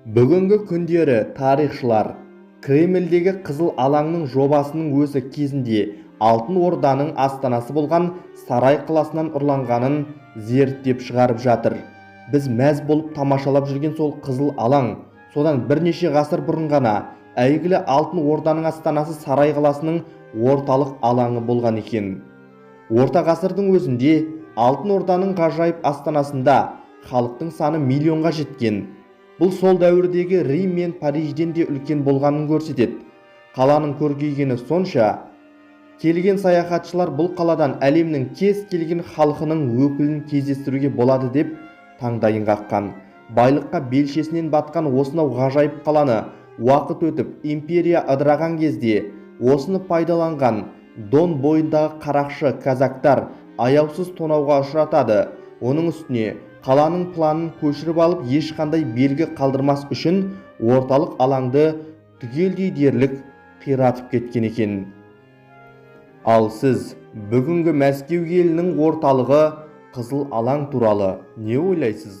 Бүгінгі күндері тарихшылар Кремльдегі Қызыл алаңның жобасының өзі кезінде Алтын Орданың астанасы болған Сарай қаласынан ұрланғанын зерттеп шығарып жатыр. Біз мәз болып тамашалап жүрген сол Қызыл алаң содан бірнеше ғасыр бұрын ғана әйгілі Алтын Орданың астанасы Сарай қаласының орталық алаңы болған екен. Орта ғасырдың өзінде Алтын Орданың ғажайып астанасында халықтың саны миллионға жеткен. Бұл сол дәуірдегі Рим мен Парижден де үлкен болғанын көрсетеді. Қаланың көркейгені сонша, келген саяхатшылар бұл қаладан әлемнің кез келген халқының өкілін кездестіруге болады деп таңдайын қаққан. Байлыққа белшесінен батқан осынау ғажайып қаланы уақыт өтіп империя ыдыраған кезде осыны пайдаланған Дон бойындағы қарақшы казактар аяусыз тонауға ұшыратады. Оның үстіне қаланың планын көшіріп алып ешқандай белгі қалдырмас үшін орталық алаңды түгелдей дерлік қиратып кеткен екен. Ал сіз бүгінгі Мәскеу елінің орталығы Қызыл алаң туралы не ойлайсыз?